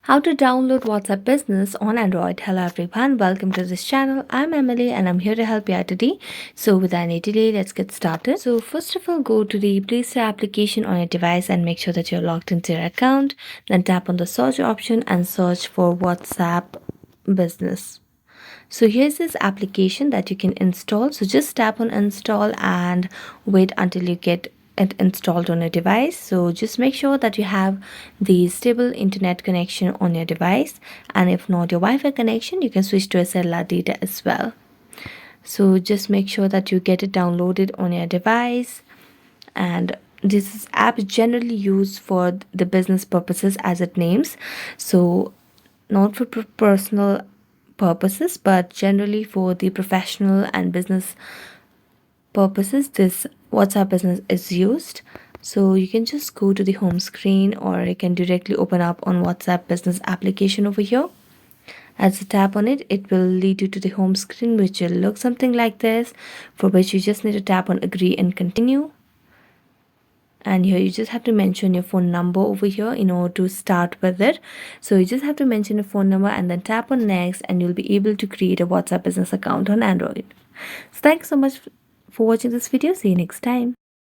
How to download WhatsApp Business on Android. Hello everyone, welcome to this channel. I'm Emily and I'm here to help you out today. So without any delay, let's get started. So first of all, go to the Play Store application on your device and make sure that you're logged into your account. Then tap on the search option and search for WhatsApp Business. So here's this application that you can install. So just tap on install and wait until you get it installed on your device. So just make sure that you have the stable internet connection on your device, and if not your Wi-Fi connection, you can switch to a cellular data as well. So just make sure that you get it downloaded on your device, and this app is generally used for the business purposes as it names. So not for personal purposes, but generally for the professional and business purposes, this WhatsApp Business is used. So you can just go to the home screen, or you can directly open up on WhatsApp Business application over here. As you tap on it, it will lead you to the home screen, which will look something like this, for which you just need to tap on agree and continue. And here you just have to mention your phone number over here in order to start with it. So you just have to mention your phone number and then tap on next, and you'll be able to create a WhatsApp Business account on Android. So thanks so much for watching this video. See you next time.